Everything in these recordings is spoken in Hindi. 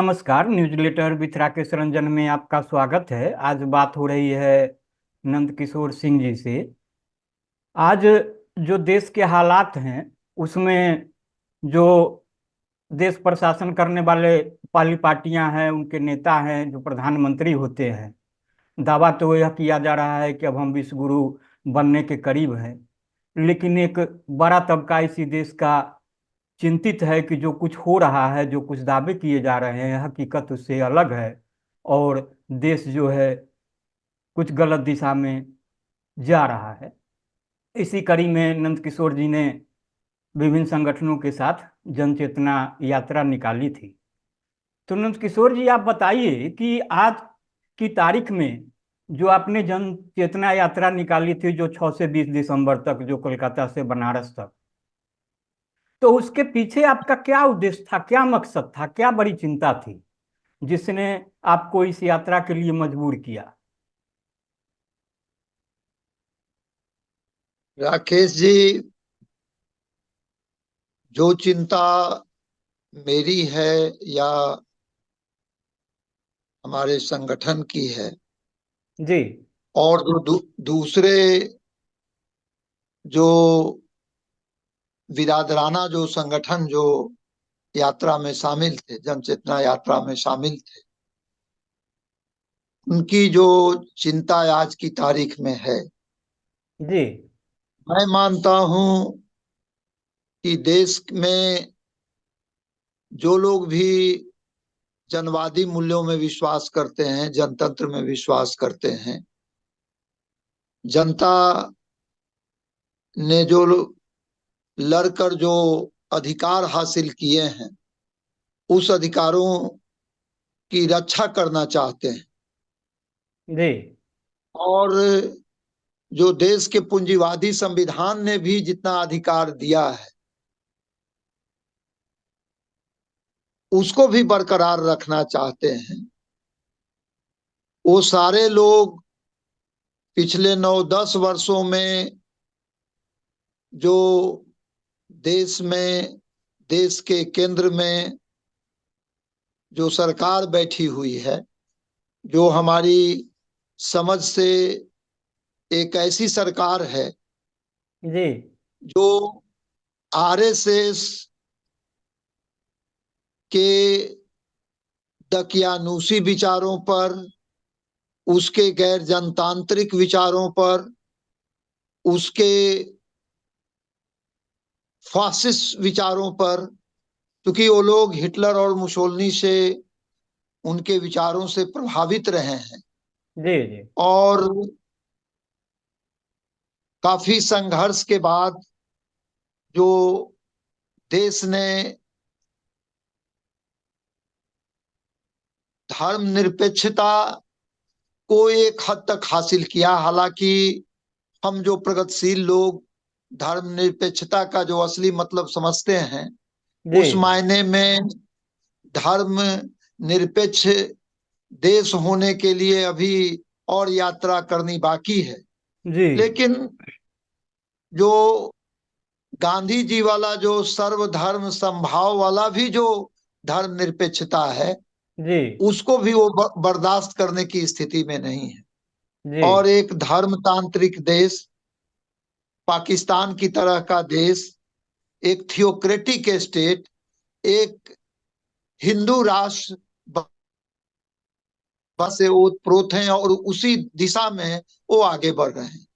नमस्कार। न्यूज़लेटर विथ राकेश रंजन में आपका स्वागत है। आज बात हो रही है नंद किशोर सिंह जी से। आज जो देश के हालात हैं उसमें जो देश प्रशासन करने वाली पार्टियां हैं, उनके नेता हैं, जो प्रधानमंत्री होते हैं, दावा तो यह किया जा रहा है कि अब हम विश्व गुरु बनने के करीब हैं। लेकिन एक बड़ा तबका इसी देश का चिंतित है कि जो कुछ हो रहा है, जो कुछ दावे किए जा रहे हैं, हकीकत उससे अलग है। और देश जो है कुछ गलत दिशा में जा रहा है। इसी कड़ी में नंद किशोर जी ने विभिन्न संगठनों के साथ जन चेतना यात्रा निकाली थी। तो नंद किशोर जी, आप बताइए कि आज की तारीख में जो आपने जन चेतना यात्रा निकाली थी, जो 6 से 20 दिसंबर तक, जो कोलकाता से बनारस तक, तो उसके पीछे आपका क्या उद्देश्य था, क्या मकसद था, क्या बड़ी चिंता थी जिसने आपको इस यात्रा के लिए मजबूर किया? राकेश जी, जो चिंता मेरी है या हमारे संगठन की है, जी। और जो दूसरे जो बिरादराना जो संगठन जो यात्रा में शामिल थे, जन चेतना यात्रा में शामिल थे, उनकी जो चिंता आज की तारीख में है, जी। मैं मानता हूं कि देश में जो लोग भी जनवादी मूल्यों में विश्वास करते हैं, जनतंत्र में विश्वास करते हैं, जनता ने जो लड़कर जो अधिकार हासिल किए हैं, उस अधिकारों की रक्षा करना चाहते हैं। जी। और जो देश के पूंजीवादी संविधान ने भी जितना अधिकार दिया है, उसको भी बरकरार रखना चाहते हैं। वो सारे लोग पिछले 9-10 वर्षों में जो देश में, देश के केंद्र में जो सरकार बैठी हुई है, जो हमारी समझ से एक ऐसी सरकार है जी। जो आरएसएस के दकियानूसी विचारों पर, उसके गैर जनतांत्रिक विचारों पर, उसके फासिस्ट विचारों पर, क्योंकि वो लोग हिटलर और मुसोलिनी से, उनके विचारों से प्रभावित रहे हैं। जी। जी। और काफी संघर्ष के बाद जो देश ने धर्मनिरपेक्षता को एक हद तक हासिल किया, हालांकि हम जो प्रगतिशील लोग धर्मनिरपेक्षता का जो असली मतलब समझते हैं, जी। उस मायने में धर्म निरपेक्ष देश होने के लिए अभी और यात्रा करनी बाकी है। जी। लेकिन जो गांधी जी वाला जो सर्वधर्म समभाव वाला भी जो धर्मनिरपेक्षता है, जी। उसको भी वो बर्दाश्त करने की स्थिति में नहीं है। जी। और एक धर्मतांत्रिक देश, पाकिस्तान की तरह का देश, एक थियोक्रेटिक स्टेट, एक हिंदू राष्ट्र बस से ओतप्रोत हैं और उसी दिशा में वो आगे बढ़ रहे हैं।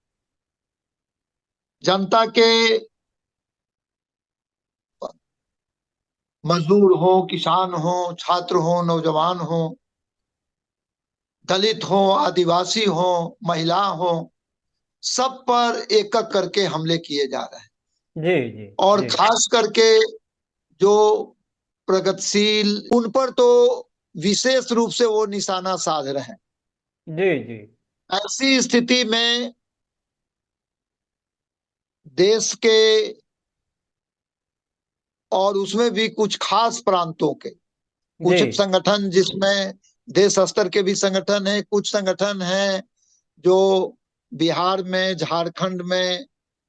जनता के, मजदूर हो, किसान हो, छात्र हो, नौजवान हो, दलित हो, आदिवासी हो, महिला हो, सब पर एक एक करके हमले किए जा रहे हैं। जी। जी। और जी। खास करके जो प्रगतिशील, उन पर तो विशेष रूप से वो निशाना साध रहे हैं। जी। जी। ऐसी स्थिति में देश के, और उसमें भी कुछ खास प्रांतों के जी। कुछ संगठन, जिसमें देश स्तर के भी संगठन है, कुछ संगठन हैं जो बिहार में, झारखंड में,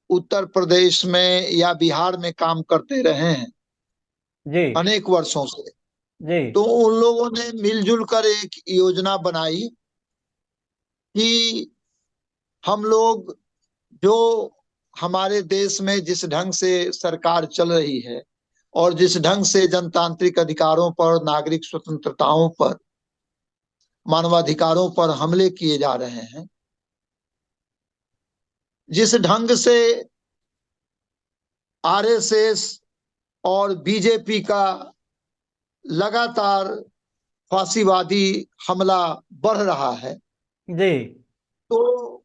उत्तर प्रदेश में या बिहार में काम करते रहे हैं जी। अनेक वर्षों से। जी तो उन लोगों ने मिलजुल कर एक योजना बनाई कि हम लोग जो हमारे देश में जिस ढंग से सरकार चल रही है और जिस ढंग से जनतांत्रिक अधिकारों पर, नागरिक स्वतंत्रताओं पर, मानवाधिकारों पर हमले किए जा रहे हैं, जिस ढंग से आरएसएस और बीजेपी का लगातार फांसीवादी हमला बढ़ रहा है, जी तो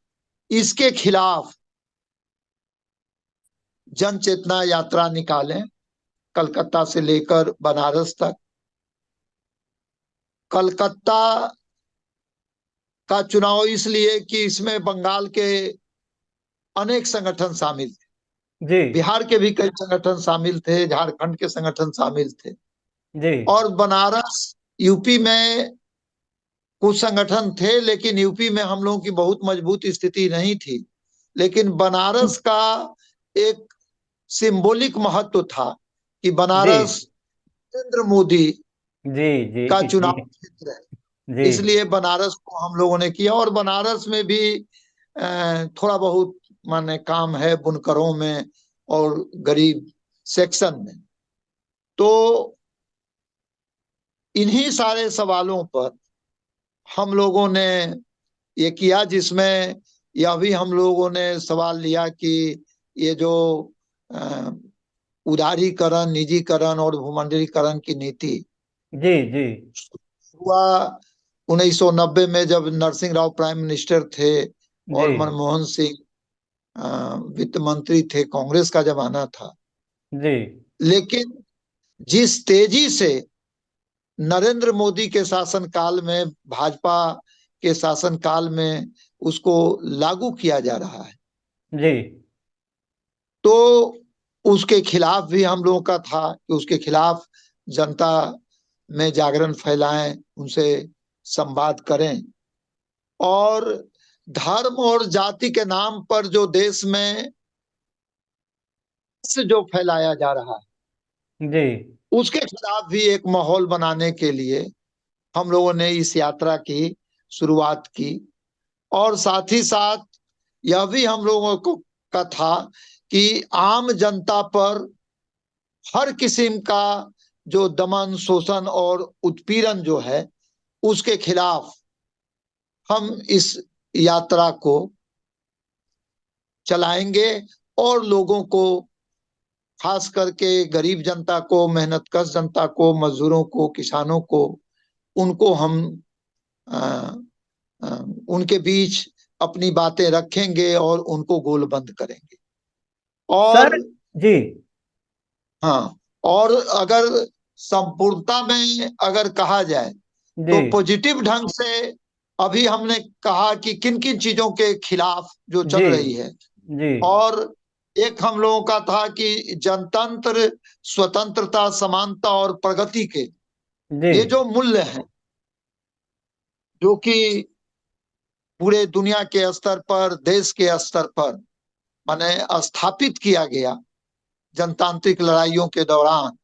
इसके खिलाफ जन चेतना यात्रा निकालें, कलकत्ता से लेकर बनारस तक। कलकत्ता का चुनाव इसलिए कि इसमें बंगाल के अनेक संगठन शामिल थे, जी बिहार के भी कई संगठन शामिल थे, झारखंड के संगठन शामिल थे। जी और बनारस, यूपी में कुछ संगठन थे, लेकिन यूपी में हम लोगों की बहुत मजबूत स्थिति नहीं थी। लेकिन बनारस का एक सिंबॉलिक महत्व था कि जी बनारस नरेंद्र मोदी जी जी का चुनाव जी क्षेत्र है। जी इसलिए बनारस को हम लोगों ने किया। और बनारस में भी थोड़ा बहुत माने काम है बुनकरों में और गरीब सेक्शन में। तो इन्हीं सारे सवालों पर हम लोगों ने ये किया, जिसमें यह भी हम लोगों ने सवाल लिया कि ये जो अ, उदारीकरण, निजीकरण और भूमंडलीकरण की नीति जी जी हुआ 1990 में, जब नरसिंह राव प्राइम मिनिस्टर थे जी और मनमोहन सिंह वित्त मंत्री थे, कांग्रेस का जमाना था। जी लेकिन जिस तेजी से नरेंद्र मोदी के शासनकाल में, भाजपा के शासनकाल में उसको लागू किया जा रहा है, जी तो उसके खिलाफ भी हम लोगों का था कि उसके खिलाफ जनता में जागरण फैलाएं, उनसे संवाद करें। और धर्म और जाति के नाम पर जो देश में जो फैलाया जा रहा है, जी उसके खिलाफ भी एक माहौल बनाने के लिए हम लोगों ने इस यात्रा की शुरुआत की। और साथ ही साथ यह भी हम लोगों को का था कि आम जनता पर हर किस्म का जो दमन, शोषण और उत्पीड़न जो है, उसके खिलाफ हम इस यात्रा को चलाएंगे। और लोगों को, खास करके गरीब जनता को, मेहनतकश जनता को, मजदूरों को, किसानों को, उनको हम अ, अ, उनके बीच अपनी बातें रखेंगे और उनको गोलबंद करेंगे। सर और जी हाँ, और अगर संपूर्णता में अगर कहा जाए जी तो पॉजिटिव ढंग से अभी हमने कहा कि किन किन चीजों के खिलाफ जो जी चल रही है। जी और एक हम लोगों का था कि जनतंत्र, स्वतंत्रता, समानता और प्रगति के जी ये जो मूल्य हैं, जो कि पूरे दुनिया के स्तर पर, देश के स्तर पर माने स्थापित किया गया जनतांत्रिक लड़ाइयों के दौरान,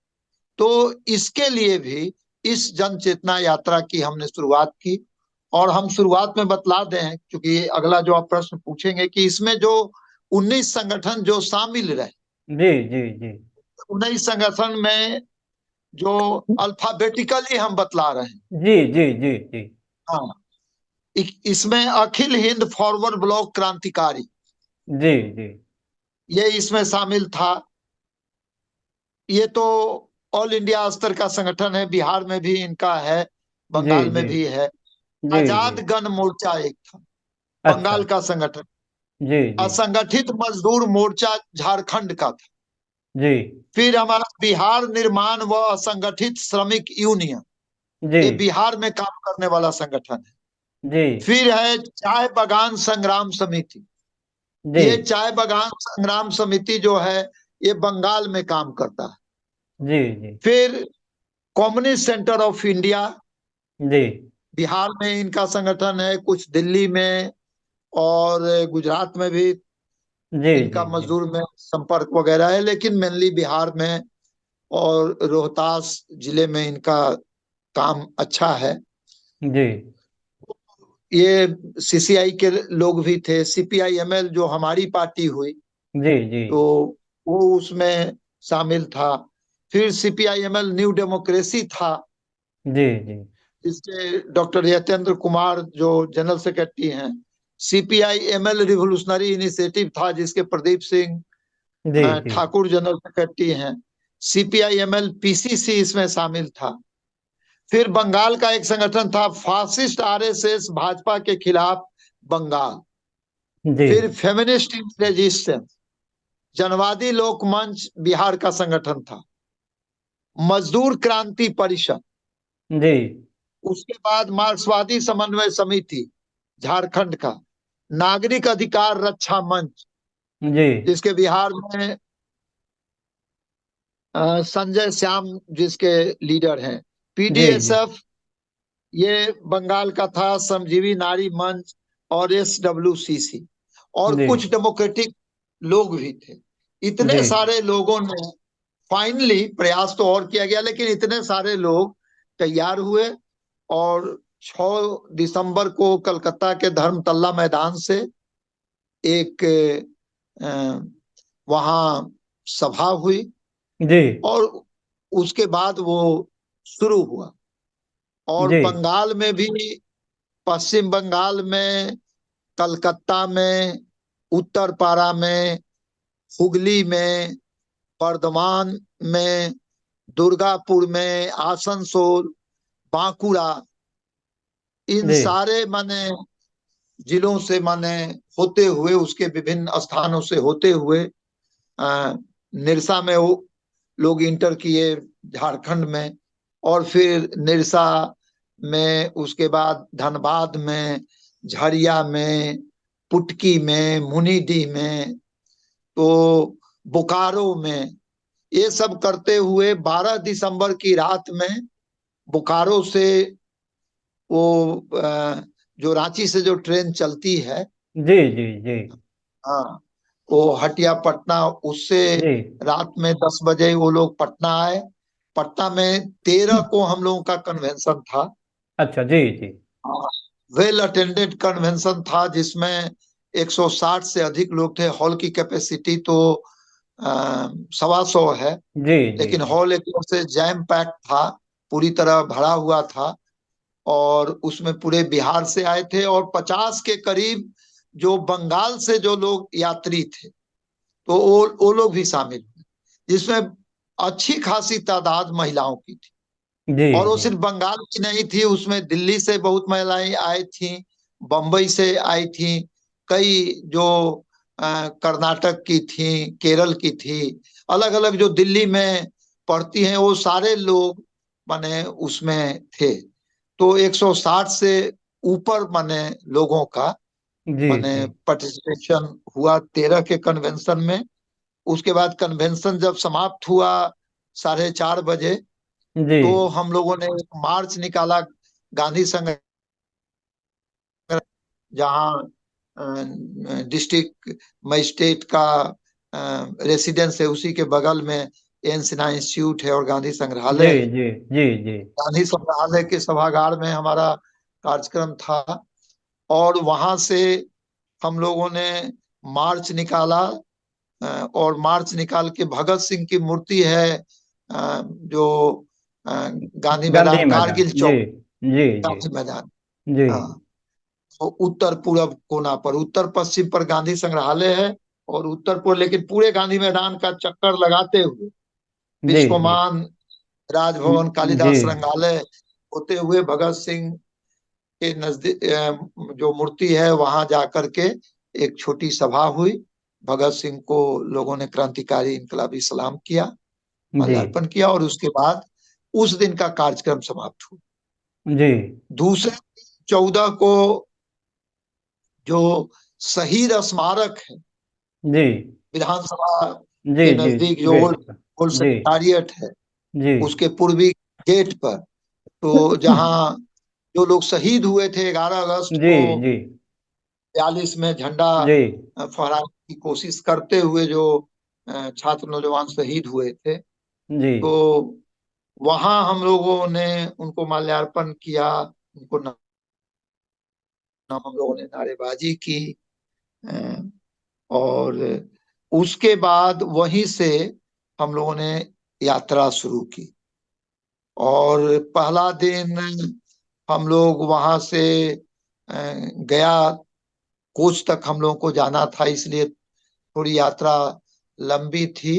तो इसके लिए भी इस जन चेतना यात्रा की हमने शुरुआत की। और हम शुरुआत में बतला दें, क्योंकि अगला जो आप प्रश्न पूछेंगे, कि इसमें जो 19 संगठन जो शामिल रहे, जी जी जी 19 संगठन में जो अल्फाबेटिकली हम बतला रहे हैं। जी जी जी जी हाँ, इसमें अखिल हिंद फॉरवर्ड ब्लॉक क्रांतिकारी, जी जी ये इसमें शामिल था। ये तो ऑल इंडिया स्तर का संगठन है, बिहार में भी इनका है, जी बंगाल में जी भी है। जी जी आजाद गण मोर्चा एक था, अच्छा बंगाल का संगठन। जी जी असंगठित मजदूर मोर्चा झारखंड का था। जी फिर हमारा बिहार निर्माण व असंगठित श्रमिक यूनियन, जी ये बिहार में काम करने वाला संगठन है। जी फिर है चाय बगान संग्राम समिति, जी ये चाय बगान संग्राम समिति जो है, ये बंगाल में काम करता है। जी जी फिर कम्युनिस्ट सेंटर ऑफ इंडिया, जी बिहार में इनका संगठन है, कुछ दिल्ली में और गुजरात में भी जी इनका जी जी मजदूर में संपर्क वगैरह है, लेकिन मेनली बिहार में और रोहतास जिले में इनका काम अच्छा है। जी ये सीसीआई के लोग भी थे, सीपीआईएमएल जो हमारी पार्टी हुई जी जी तो वो उसमें शामिल था। फिर सीपीआईएमएल न्यू डेमोक्रेसी था, जी जी जिसके डॉक्टर यतेंद्र कुमार जो जनरल सेक्रेटरी हैं। सीपीआईएमएल रिवोल्यूशनरी इनिशिएटिव था, जिसके प्रदीप सिंह जी जी ठाकुर जनरल सेक्रेटरी हैं। सीपीआईएमएल पीसीसी इसमें शामिल था। फिर बंगाल का एक संगठन था फासिस्ट आरएसएस भाजपा के खिलाफ बंगाल। जी फिर फेमिनिस्ट रेजिस्टेंस, जनवादी लोक मंच बिहार का संगठन था। मजदूर क्रांति परिषद, जी उसके बाद मार्क्सवादी समन्वय समिति झारखंड का। नागरिक अधिकार रक्षा मंच, जी जिसके बिहार में संजय श्याम जिसके लीडर हैं। जी जी पीडीएसएफ ये बंगाल का था। श्रमजीवी नारी मंच और एसडब्ल्यूसीसी और जी कुछ डेमोक्रेटिक लोग भी थे। जी इतने सारे लोगों ने फाइनली, प्रयास तो और किया गया लेकिन इतने सारे लोग तैयार हुए और 6 दिसंबर को कलकत्ता के धर्मतल्ला मैदान से एक वहां सभा हुई जी और उसके बाद वो शुरू हुआ। और जी बंगाल में भी, पश्चिम बंगाल में, कलकत्ता में, उत्तरपाड़ा में, हुगली में, बर्धमान में, दुर्गापुर में, आसनसोल, बांकुड़ा, इन जी सारे माने जिलों से माने होते हुए, उसके विभिन्न स्थानों से होते हुए निरसा में वो लोग इंटर किए, झारखंड में। और फिर निरसा में, उसके बाद धनबाद में, झरिया में, पुटकी में, मुनीडीह में, तो बोकारो में, ये सब करते हुए 12 दिसंबर की रात में बोकारो से वो जो रांची से जो ट्रेन चलती है, जी जी जी हाँ, वो हटिया पटना, उससे जी रात में 10 बजे वो लोग पटना आए। पटना में 13 को हम लोगों का कन्वेंशन था। अच्छा जी जी वेल अटेंडेड कन्वेंशन था, जिसमें 160 से अधिक लोग थे। हॉल की कैपेसिटी तो 125 है, जी जी लेकिन जी हॉल एक तरह से जैम पैक था, पूरी तरह भरा हुआ था। और उसमें पूरे बिहार से आए थे और 50 के करीब जो बंगाल से जो लोग यात्री थे, तो वो लोग भी शामिल हुए, जिसमें अच्छी खासी तादाद महिलाओं की थी। जी और वो जी सिर्फ बंगाल की नहीं थी, उसमें दिल्ली से बहुत महिलाएं आई थी, बंबई से आई थी, कई जो कर्नाटक की थी, केरल की थी, अलग अलग जो दिल्ली में पढ़ती हैं, वो सारे लोग माने उसमें थे। तो 160 से ऊपर माने लोगों का जी माने जी पार्टिसिपेशन हुआ 13 के कन्वेंशन में। उसके बाद कन्वेंशन जब समाप्त हुआ 4:30 बजे, जी तो हम लोगों ने एक मार्च निकाला गांधी संग्रह, जहाँ डिस्ट्रिक्ट मजिस्ट्रेट का रेसिडेंस है, उसी के बगल में एन सिन्हा इंस्टीट्यूट है और गांधी जी संग्रहालय है। जी जी जी गांधी संग्रहालय के सभागार में हमारा कार्यक्रम था। और वहां से हम लोगों ने मार्च निकाला, और मार्च निकाल के भगत सिंह की मूर्ति है जो गांधी गांधी मैदान, मैदान कारगिल जी चौक, जी जी गांधी मैदान, जी हाँ, तो उत्तर पूरब कोना पर, उत्तर पश्चिम पर गांधी संग्रहालय है। और उत्तर पूर्व, लेकिन पूरे गांधी मैदान का चक्कर लगाते हुए जी जी बिस्कोमान, राजभवन, जी कालिदास संग्रहालय होते हुए भगत सिंह के नजदीक जो मूर्ति है वहां जाकर के एक छोटी सभा हुई। भगत सिंह को लोगों ने क्रांतिकारी इनकलाबी सलाम किया, जी माल्यार्पण किया, और उसके बाद उस दिन का कार्यक्रम समाप्त हुआ। जी दूसरे 14 को जो शहीद स्मारक है जी विधानसभा जी के जी नजदीक, जो गेट ओल्ड पर ओल्ड जी सेक्रेटारिएट है, जी उसके पूर्वी गेट पर, तो जहाँ जो लोग शहीद हुए थे 11 अगस्त जी को जी 42 में झंडा जी फहराने की कोशिश करते हुए जो छात्र नौजवान शहीद हुए थे, जी तो वहां हम लोगों ने उनको माल्यार्पण किया, उनको हम लोगों ने नारेबाजी की। अ, और उसके बाद वहीं से हम लोगों ने यात्रा शुरू की। और पहला दिन हम लोग वहां से गया कोच तक हम लोगों को जाना था, इसलिए थोड़ी यात्रा लंबी थी।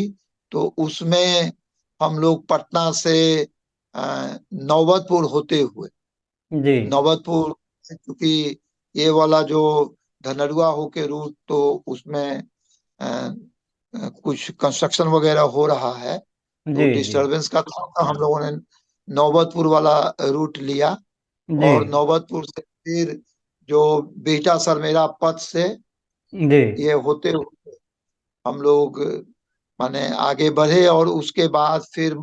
तो उसमें हम लोग पटना से नौबतपुर होते हुए, जी नौबतपुर, क्योंकि ये वाला जो धनरुआ होके रूट, तो उसमें कुछ कंस्ट्रक्शन वगैरह हो रहा है, तो जी जी डिस्टरबेंस का था, तो हम लोगों ने नौबतपुर वाला रूट लिया। जी और नौबतपुर से फिर जो बिहटा सरमेरा पथ से जी ये होते हुए हम लोग माने आगे बढ़े। और उसके बाद फिर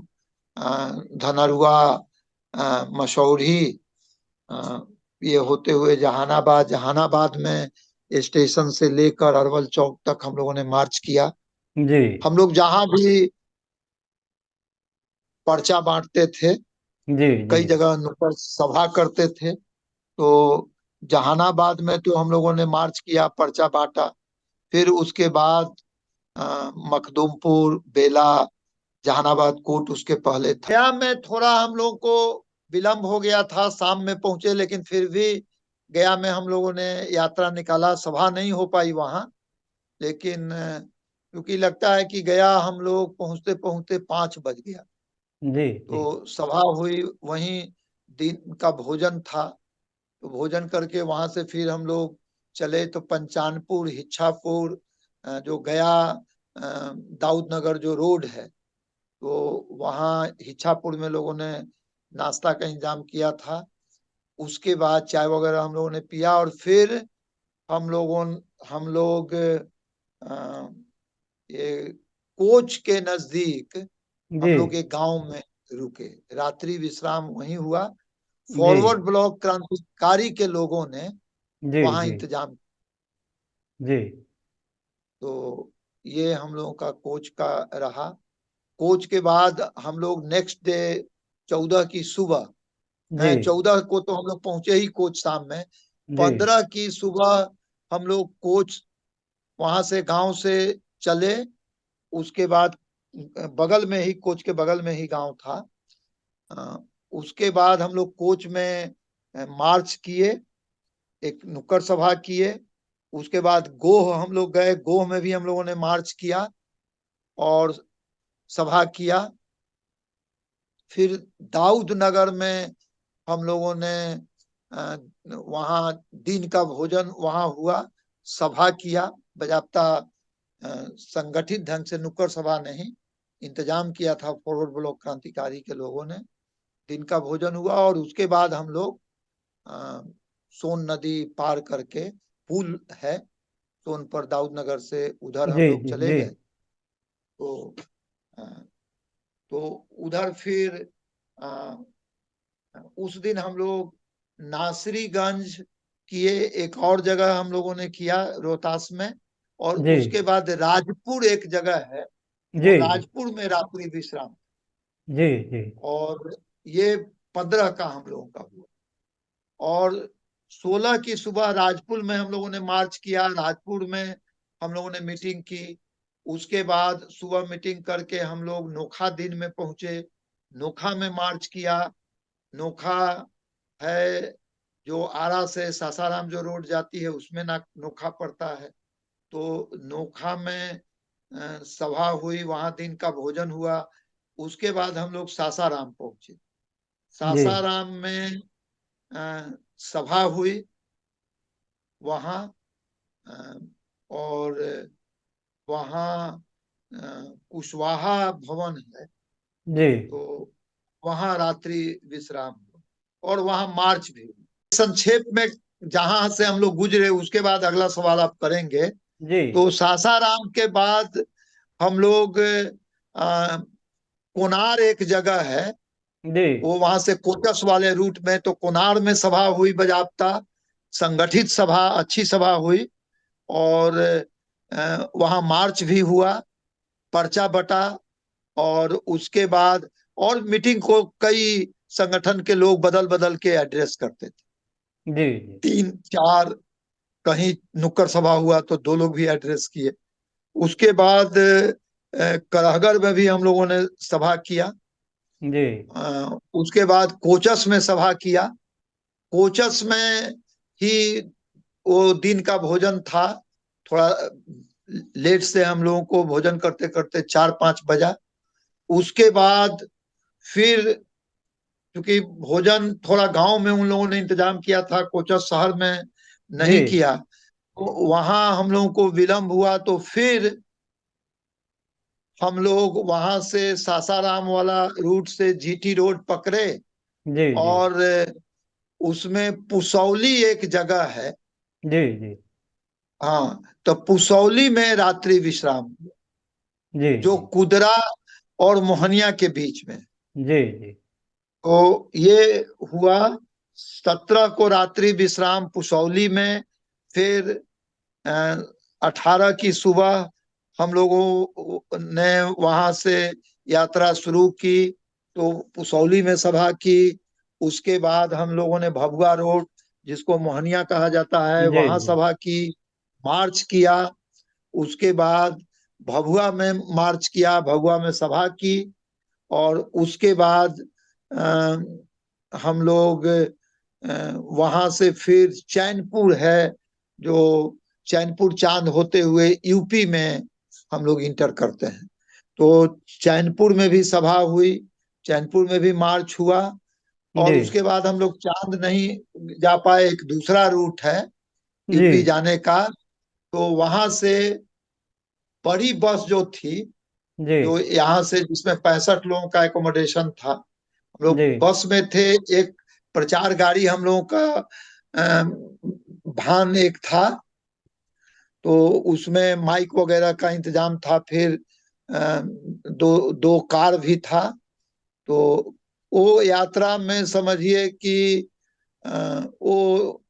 धनरुआ, मसौढ़ी, अ, ये होते हुए जहानाबाद, जहानाबाद में स्टेशन से लेकर अरवल चौक तक हम लोगों ने मार्च किया। जी हम लोग जहां भी पर्चा बांटते थे, जी जी कई जगह नुक्कड़ सभा करते थे, तो जहानाबाद में तो हम लोगों ने मार्च किया, पर्चा बांटा। फिर उसके बाद मखदूमपुर, बेला, जहानाबाद कोर्ट उसके पहले था। गया में थोड़ा हम लोग को विलंब हो गया था, शाम में पहुंचे, लेकिन फिर भी गया में हम लोगों ने यात्रा निकाला। सभा नहीं हो पाई वहां, लेकिन क्योंकि लगता है कि गया हम लोग पहुंचते पहुंचते 5 बज गया। जी जी तो सभा हुई, वहीं दिन का भोजन था, तो भोजन करके वहां से फिर हम लोग चले तो पंचानपुर, हिच्छापुर, जो गया दाऊद नगर जो रोड है, तो वहाँ हिच्छापुर में लोगों ने नाश्ता का इंतजाम किया था। उसके बाद चाय वगैरह हम लोगों ने पिया, और फिर हम लोगों हम लोग ये कोच के नजदीक जी हम लोग एक गांव में रुके, रात्रि विश्राम वहीं हुआ। जी फॉरवर्ड ब्लॉक क्रांतिकारी के लोगों ने जी वहां जी इंतजाम। जी तो ये हम लोगों का कोच का रहा। कोच के बाद हम लोग नेक्स्ट डे 14 की सुबह, जी 14 को तो हम लोग पहुंचे ही कोच शाम में, जी 15 की सुबह हम लोग कोच वहां से गांव से चले। उसके बाद बगल में ही, कोच के बगल में ही गांव था। अ, उसके बाद हम लोग कोच में मार्च किए, एक नुक्कड़ सभा किए। उसके बाद गोह हम लोग गए, गोह में भी हम लोगों ने मार्च किया और सभा किया। फिर दाऊद नगर में हम लोगों ने वहाँ दिन का भोजन वहाँ हुआ, सभा किया बजाबता, संगठित ढंग से, नुक्कड़ सभा नहीं, इंतजाम किया था फॉरवर्ड ब्लॉक क्रांतिकारी के लोगों ने। दिन का भोजन हुआ और उसके बाद हम लोग अ, सोन नदी पार करके, पुल है सोन पर दाऊद नगर से, उधर जी हम लोग जी चले जी गए। तो अ, तो उधर फिर अ, उस दिन हम लोग नासरीगंज किए, एक और जगह हम लोगों ने किया रोहतास में। और जी उसके बाद राजपुर एक जगह है, वो जी राजपुर में रात्रि विश्राम। जी जी और ये 15 का हम लोगों का हुआ। और 16 की सुबह राजपुर में हम लोगों ने मार्च किया, राजपुर में हम लोगों ने मीटिंग की। उसके बाद सुबह मीटिंग करके हम लोग नोखा दिन में पहुंचे, नोखा में मार्च किया। नोखा है जो आरा से सासाराम जो रोड जाती है, उसमें ना नोखा पड़ता है। तो नोखा में सभा हुई, वहां दिन का भोजन हुआ। उसके बाद हम लोग सासाराम पहुंचे, जी सासाराम में सभा हुई वहाँ। और वहाँ कुशवाहा भवन है, जी तो वहाँ रात्रि विश्राम हुआ और वहाँ मार्च भी हुई। संक्षेप में जहां से हम लोग गुजरे, उसके बाद अगला सवाल आप करेंगे। जी तो सासाराम के बाद हम लोग कोनार एक जगह है, जी वो वहां से कोटस वाले रूट में, तो कोनार में सभा हुई बजाबता, संगठित सभा, अच्छी सभा हुई। और वहां मार्च भी हुआ, पर्चा बटा। और उसके बाद और मीटिंग को कई संगठन के लोग बदल बदल के एड्रेस करते थे। जी जी 3 4, कहीं नुक्कड़ सभा हुआ तो 2 लोग भी एड्रेस किए। उसके बाद कराहगढ़ में भी हम लोगों ने सभा किया। जी उसके बाद कोचस में सभा किया। कोचस में ही वो दिन का भोजन था। थोड़ा लेट से हम लोगों को भोजन करते करते 4 5 बजा। उसके बाद फिर, क्योंकि भोजन थोड़ा गांव में उन लोगों ने इंतजाम किया था, कोचस शहर में जी नहीं किया, तो वहां हम लोगों को विलंब हुआ। तो फिर हम लोग वहां से सासाराम वाला रूट से जीटी रोड पकड़े। जी जी और उसमें पुसौली एक जगह है। जी जी हाँ, तो पुसौली में रात्रि विश्राम हुआ, जी जो जी कुदरा और मोहनिया के बीच में। जी जी तो ये हुआ। 17 को रात्रि विश्राम पुसौली में। फिर 18 की सुबह हम लोगों ने वहां से यात्रा शुरू की, तो पुसौली में सभा की। उसके बाद हम लोगों ने भभुआ रोड, जिसको मोहनिया कहा जाता है, जी वहां जी सभा की, मार्च किया। उसके बाद भभुआ में मार्च किया, भभुआ में सभा की। और उसके बाद हम लोग वहां से फिर चैनपुर है, जो चैनपुर चांद होते हुए यूपी में हम लोग इंटर करते हैं। तो चैनपुर में भी सभा हुई, चैनपुर में भी मार्च हुआ। और जी उसके बाद हम लोग चांद नहीं जा पाए, एक दूसरा रूट है जी यूपी जाने का। तो वहां से बड़ी बस जो थी, जी जो यहाँ से, जिसमें 65 लोगों का एकोमोडेशन था, हम लोग जी बस में थे। एक प्रचार गाड़ी हम लोगों का भान एक था, तो उसमें माइक वगैरह का इंतजाम था। फिर दो दो कार भी था। तो वो यात्रा में समझिए कि वो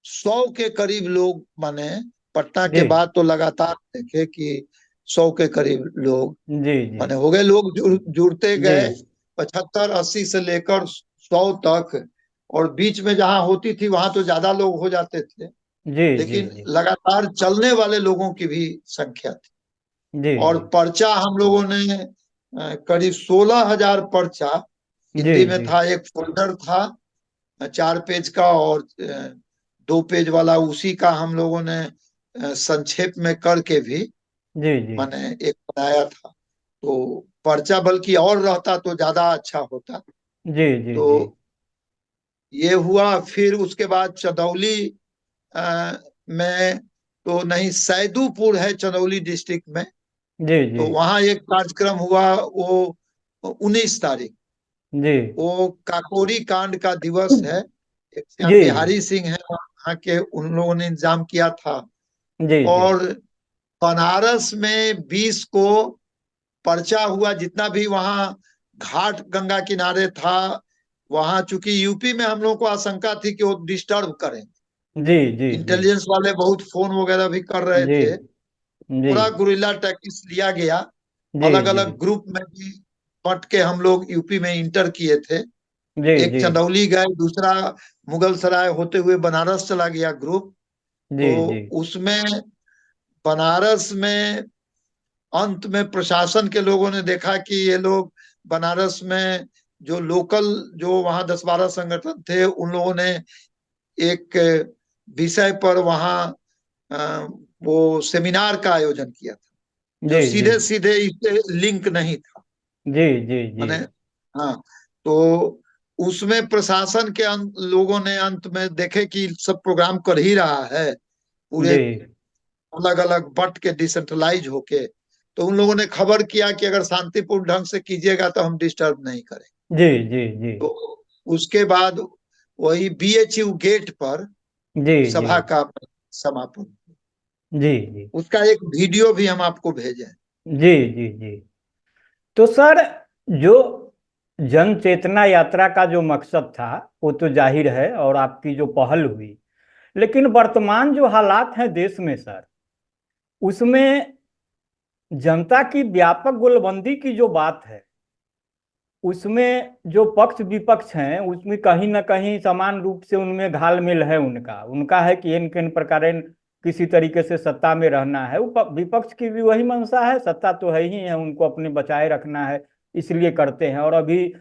100 के करीब लोग, माने पटना के जी बाद तो लगातार देखे कि 100 के करीब लोग जी जी माने हो गए। लोग जुड़ते जी गए, 75 80 से लेकर 100 तक। और बीच में जहां होती थी वहां तो ज्यादा लोग हो जाते थे, जी जी लेकिन जी लगातार चलने वाले लोगों की भी संख्या थी। जी और पर्चा हम लोगों ने करीब 16,000 पर्चा जी हिंदी में जी था। एक फोल्डर था 4 पेज का, और 2 पेज वाला, उसी का हम लोगों ने संक्षेप में करके भी जी जी मैंने एक बनाया था। तो पर्चा बल्कि और रहता तो ज्यादा अच्छा होता। जी जी तो जी ये हुआ। फिर उसके बाद चंदौली में, तो नहीं, सैदुपुर है चंदौली डिस्ट्रिक्ट में। जी जी तो वहां एक कार्यक्रम हुआ, वो 19 तारीख, जी वो काकोरी कांड का दिवस है। एक श्याम जी बिहारी सिंह है वहां के, उन लोगों ने इंतजाम किया था। जी जी और बनारस में 20 को पर्चा हुआ। जितना भी वहां घाट गंगा किनारे था, वहां चूंकि यूपी में हम लोग को आशंका थी कि वो डिस्टर्ब करें, जी जी जी इंटेलिजेंस वाले बहुत फोन वगैरह भी कर रहे जी थे। जी पूरा गुरिल्ला टैक्टिक्स लिया गया। जी अलग जी अलग ग्रुप में भी बट के हम लोग यूपी में इंटर किए थे। जी एक जी चंदौली गए, दूसरा मुगल सराय होते हुए बनारस चला गया ग्रुप। जी तो जी उसमें बनारस में अंत में प्रशासन के लोगों ने देखा कि ये लोग बनारस में, जो लोकल, जो वहां 10 12 संगठन थे, उन लोगों ने एक विषय पर वहां अ, वो सेमिनार का आयोजन किया था, जो जी जी सीधे सीधे इससे लिंक नहीं था। जी जी जी माने, हाँ, तो उसमें प्रशासन के लोगों ने अंत में देखे कि सब प्रोग्राम कर ही रहा है पूरे जी अलग अलग बट के डिसेंट्रलाइज होके, तो उन लोगों ने खबर किया कि अगर शांतिपूर्ण ढंग से कीजिएगा तो हम डिस्टर्ब नहीं करें। जी जी जी तो उसके बाद वही बीएचयू गेट पर जी जी सभा का समापन। जी जी उसका एक वीडियो भी हम आपको भेजे। जी जी जी तो सर, जो जन चेतना यात्रा का जो मकसद था वो तो जाहिर है, और आपकी जो पहल हुई, लेकिन वर्तमान जो हालात हैं देश में सर, उसमें जनता की व्यापक गोलबंदी की जो बात है, उसमें जो पक्ष विपक्ष हैं उसमें कहीं ना कहीं समान रूप से उनमें घालमेल है। उनका उनका है कि इन किन प्रकार किसी तरीके से सत्ता में रहना है। विपक्ष की भी वही मंशा है, सत्ता तो है ही है, उनको अपने बचाए रखना है, इसलिए करते हैं। और अभी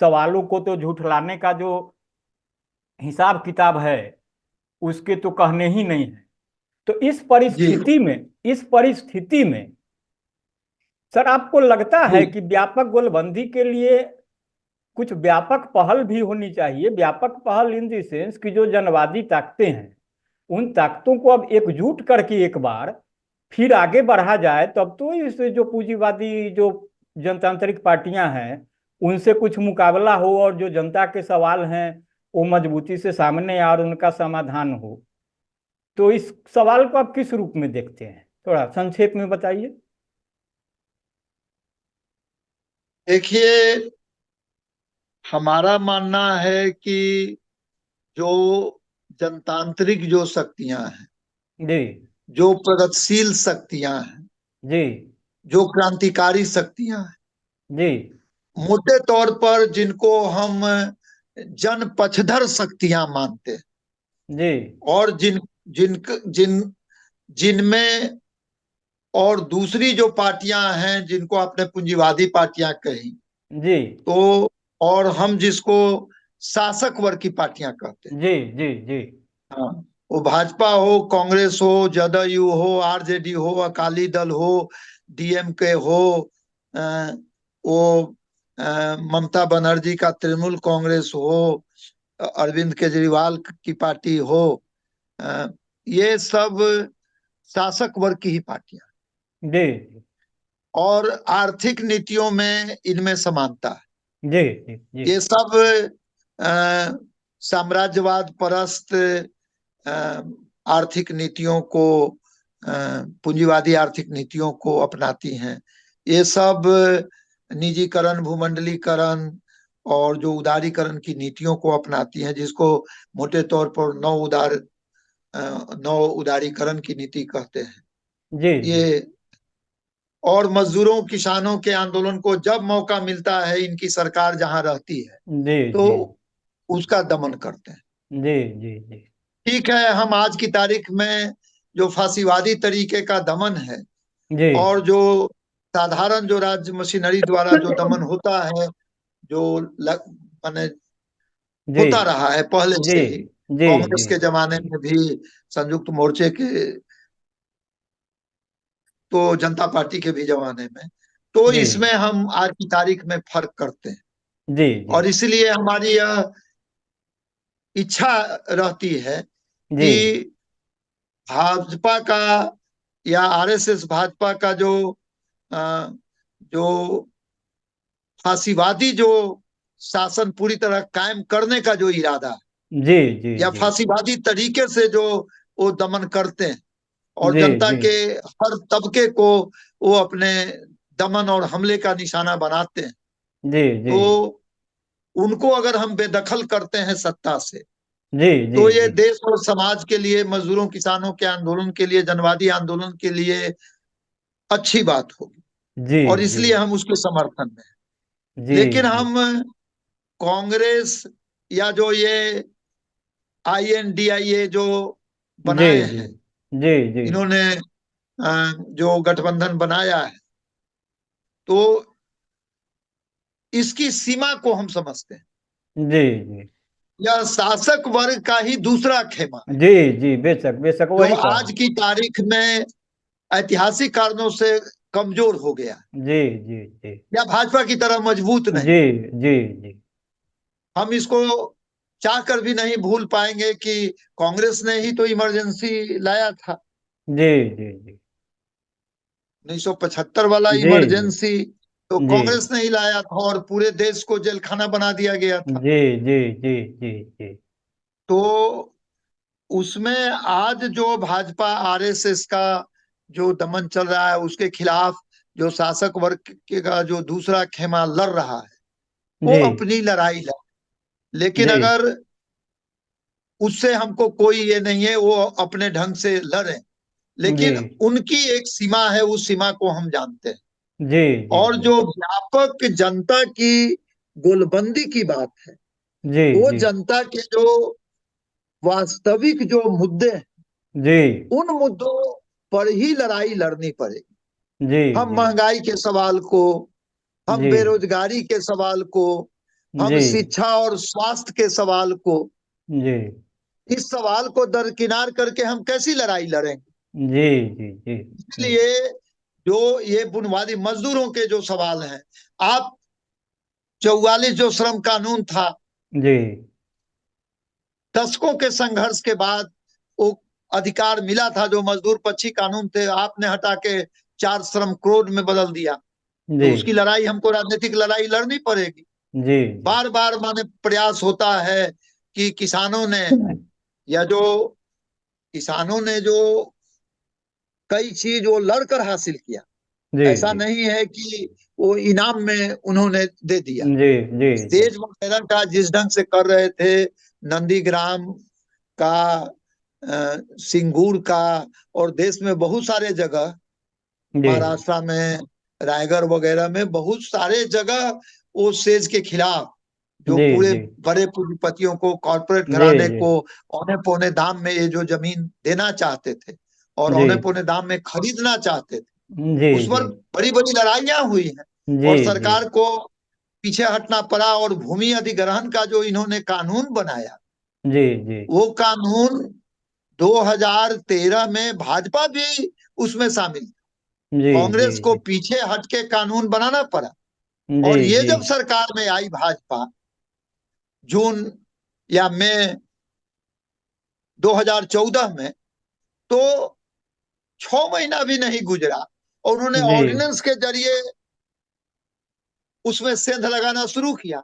सवालों को तो झूठलाने का जो हिसाब किताब है उसके तो कहने ही नहीं है। तो जी इस परिस्थिति में सर आपको लगता है जी कि व्यापक गोलबंदी के लिए कुछ व्यापक पहल भी होनी चाहिए? व्यापक पहल इन दी सेंस कि जो जनवादी ताकतें हैं उन ताकतों को अब एकजुट करके एक बार फिर आगे बढ़ा जाए, तब तो इस जो पूंजीवादी जो जनतांत्रिक पार्टियां हैं उनसे कुछ मुकाबला हो और जो जनता के सवाल हैं वो मजबूती से सामने आए और उनका समाधान हो। तो इस सवाल को आप किस रूप में देखते हैं, थोड़ा संक्षेप में बताइए। देखिए, हमारा मानना है कि जो जनतांत्रिक जो शक्तियां हैं, जी जो प्रगतिशील शक्तियां हैं, जी जो क्रांतिकारी शक्तियां हैं, जी मोटे तौर पर जिनको हम जन पक्षधर शक्तियां मानते हैं, जी और जिन जिन जिन जिनमें और दूसरी जो पार्टियां हैं जिनको आपने पूंजीवादी पार्टियां कही, जी तो और हम जिसको शासक वर्ग की पार्टियां कहते हैं। जी जी जी हाँ, वो भाजपा हो, कांग्रेस हो, जदयू हो, आरजेडी हो, अकाली दल हो, डीएमके हो, अ, वो ममता बनर्जी का तृणमूल कांग्रेस हो, अरविंद केजरीवाल की पार्टी हो, अ, ये सब शासक वर्ग की ही पार्टियां, जी और आर्थिक नीतियों में इनमें समानता है। जी जी जी ये सब अ, साम्राज्यवाद परस्त अ, आर्थिक नीतियों को, पूंजीवादी आर्थिक नीतियों को अपनाती हैं। ये सब निजीकरण, भूमंडलीकरण और जो उदारीकरण की नीतियों को अपनाती हैं, जिसको मोटे तौर पर नौ उदारीकरण की नीति कहते हैं। जी जी ये और मजदूरों किसानों के आंदोलन को जब मौका मिलता है, इनकी सरकार जहां रहती है, जी तो जी उसका दमन करते हैं। जी जी जी ठीक है, हम आज की तारीख में जो फांसीवादी तरीके का दमन है, जी और जो साधारण जो राज्य मशीनरी द्वारा जो दमन होता है, जो माने जी होता रहा है पहले जी से ही, जी कांग्रेस जी के जमाने में भी, संयुक्त मोर्चे के, तो जनता पार्टी के भी जमाने में, तो जी इसमें हम आज की तारीख में फर्क करते हैं। जी जी और इसलिए हमारी यह इच्छा रहती है जी कि भाजपा का या आरएसएस भाजपा का अ, जो फांसीवादी जो शासन पूरी तरह कायम करने का जो इरादा है, जी जी या जी फांसीवादी तरीके से जो वो दमन करते हैं, और जी जनता जी के हर तबके को वो अपने दमन और हमले का निशाना बनाते हैं, जी जी तो उनको अगर हम बेदखल करते हैं सत्ता से, जी जी तो ये जी देश और समाज के लिए, मजदूरों किसानों के आंदोलन के लिए, जनवादी आंदोलन के लिए अच्छी बात होगी, जी और जी इसलिए हम उसके समर्थन में हैं। जी लेकिन जी हम कांग्रेस या जो ये INDIA जो जी बनाए जी हैं, जी जी इन्होंने जो गठबंधन बनाया है, तो इसकी सीमा को हम समझते हैं। जी जी यह शासक वर्ग का ही दूसरा खेमा है, जी जी बेशक बेशक जो वही कह रहे आज की तारीख में ऐतिहासिक कारणों से कमजोर हो गया, जी जी जी या भाजपा की तरह मजबूत नहीं। जी जी जी हम इसको चाहकर भी नहीं भूल पाएंगे कि कांग्रेस ने ही तो इमरजेंसी लाया था, जी जी जी 1975 वाला जी इमरजेंसी तो जी कांग्रेस ने ही लाया था, और पूरे देश को जेलखाना बना दिया गया था। जी जी जी जी जी तो उसमें आज जो भाजपा आरएसएस का जो दमन चल रहा है, उसके खिलाफ जो शासक वर्ग का जो दूसरा खेमा लड़ रहा है, वो जी अपनी लड़ाई लड़, लेकिन जी अगर उससे हमको कोई ये नहीं है, वो अपने ढंग से लड़े, जी लेकिन उनकी एक सीमा है, उस सीमा को हम जानते हैं। जी जी और जी जो व्यापक जनता की गोलबंदी की बात है, जी वो जी जनता के जो वास्तविक जो मुद्दे हैं, जी उन मुद्दों पर ही लड़ाई लड़नी पड़ेगी। जी हम जी महंगाई के सवाल को, हम जी बेरोजगारी के सवाल को, हम जी शिक्षा और स्वास्थ्य के सवाल को, जी इस सवाल को दरकिनार करके हम कैसी लड़ाई लड़ेंगे। जी जी जी जी इसलिए जो ये बुनियादी मजदूरों के जो सवाल हैं, आप 44 जो श्रम कानून था, जी दशकों के संघर्ष के बाद वो अधिकार मिला था, जो मजदूर पक्षी कानून थे, आपने हटा के 4 श्रम कोड में बदल दिया। तो जी उसकी लड़ाई हमको राजनीतिक लड़ाई लड़नी पड़ेगी। जी जी बार बार माने प्रयास होता है कि किसानों ने, या जो किसानों ने जो कई चीज वो लड़कर हासिल किया, जी ऐसा जी नहीं है कि वो इनाम में उन्होंने दे दिया। जी जी जी सेज वगैरह का जिस ढंग से कर रहे थे, नंदीग्राम का, सिंगूर का, और देश में बहुत सारे जगह, जी महाराष्ट्र में, रायगढ़ वगैरह में बहुत सारे जगह वो सेज के खिलाफ, जो जी पूरे जी बड़े पूंजीपतियों को, कॉरपोरेट जी घराने जी को औने पौने दाम में ये जो जमीन देना चाहते थे और जी औने पौने दाम में खरीदना चाहते थे, जी उस जी पर बड़ी बड़ी लड़ाइयां हुई हैं। जी और जी सरकार को पीछे हटना पड़ा, और भूमि अधिग्रहण का जो इन्होंने कानून बनाया, जी जी वो कानून 2013 में भाजपा भी उसमें शामिल, जी जी कांग्रेस को पीछे हट के कानून बनाना पड़ा। जी और ये जी जब सरकार में आई भाजपा, जून या मई 2014 में, तो 6 महीना भी नहीं गुजरा और उन्होंने जी ऑर्डिनेंस के जरिए उसमें सेंध लगाना शुरू किया।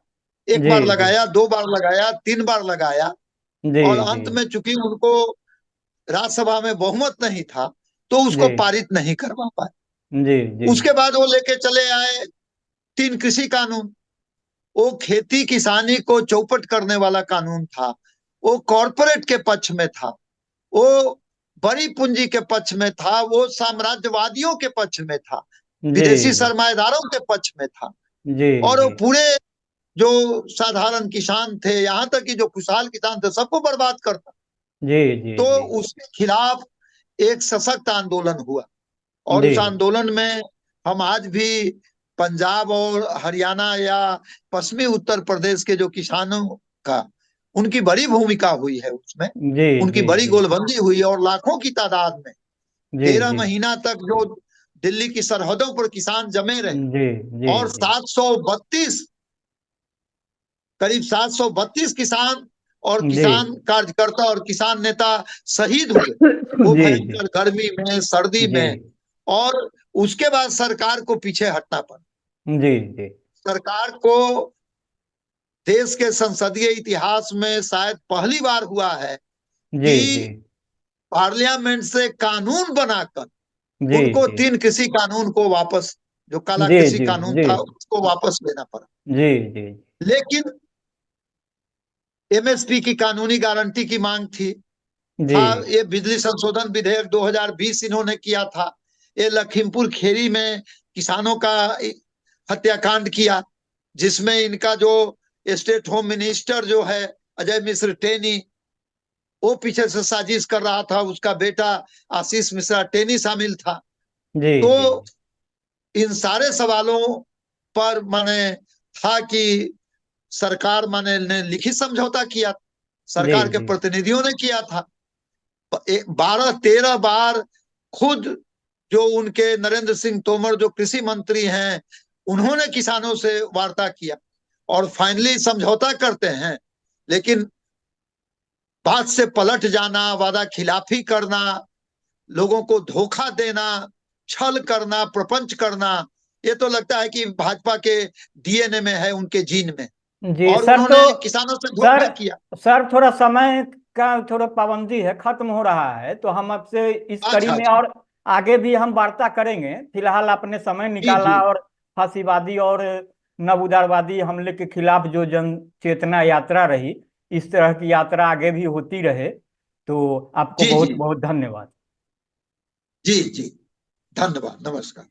एक जी बार जी लगाया, 2 बार लगाया, 3 बार लगाया, जी और जी अंत में चूंकि उनको राज्यसभा में बहुमत नहीं था, तो जी उसको पारित नहीं करवा पाए। जी जी उसके बाद वो लेके चले आए 3 कृषि कानून। वो खेती किसानी को चौपट करने वाला कानून था, वो कॉरपोरेट के पक्ष में था, वो बड़ी पूंजी के पक्ष में था, वो साम्राज्यवादियों के पक्ष में था, जी विदेशी सरमाएदारों के पक्ष में था। जी और वो जी पूरे जो साधारण किसान थे, यहां तक कि जो खुशहाल किसान थे, सबको बर्बाद करता। जी जी तो जी उसके खिलाफ एक सशक्त आंदोलन हुआ, और जी उस आंदोलन में हम आज भी पंजाब और हरियाणा या पश्चिमी उत्तर प्रदेश के जो किसानों का, उनकी बड़ी भूमिका हुई है उसमें, जी उनकी जी बड़ी जी गोलबंदी हुई, और लाखों की तादाद में जी 13 महीना तक जो दिल्ली की सरहदों पर किसान जमे रहे, जी जी और जी 732, करीब 732 किसान और जी किसान कार्यकर्ता और किसान नेता शहीद हुए, वो जी जी भयंकर गर्मी में, सर्दी जी में। और उसके बाद सरकार को पीछे हटना पड़ा। जी जी सरकार को देश के संसदीय इतिहास में शायद पहली बार हुआ है जी जी कि पार्लियामेंट से कानून बनाकर जी उनको जी 3 कृषि कानून को वापस, जो काला जी कृषि जी कानून जी था, उसको वापस लेना पड़ा। जी जी लेकिन एमएसपी की कानूनी गारंटी की मांग थी, जी था ये बिजली संशोधन विधेयक 2020 इन्होंने किया था, ये लखीमपुर खेरी में किसानों का हत्याकांड किया, जिसमें इनका जो स्टेट होम मिनिस्टर जो है अजय मिश्र टेनी, वो पीछे से साजिश कर रहा था, उसका बेटा आशीष मिश्रा टेनी शामिल था। जी तो जी इन सारे सवालों पर माने था कि सरकार माने ने लिखित समझौता किया, जी सरकार के जी प्रतिनिधियों ने किया था। 12-13 बार खुद जो उनके नरेंद्र सिंह तोमर जो कृषि मंत्री हैं, उन्होंने किसानों से वार्ता किया, और फाइनली समझौता करते हैं। लेकिन बात से पलट जाना, वादा खिलाफी करना, लोगों को धोखा देना, छल करना, प्रपंच करना, ये तो लगता है कि भाजपा के डीएनए में है, उनके जीन में। जी और सर। तो उन्होंने किसानों से सर धोखा किया। सर थोड़ा समय का थोड़ा पाबंदी है, खत्म हो रहा है, तो हम आपसे इस कड़ी अच्छा में अच्छा। और आगे भी हम वार्ता करेंगे। फिलहाल आपने समय जी निकाला, जी। और फांसीवादी और नव उदारवादी हमले के खिलाफ जो जन चेतना यात्रा रही, इस तरह की यात्रा आगे भी होती रहे। तो आपको जी बहुत जी। बहुत धन्यवाद। जी जी। धन्यवाद, नमस्कार।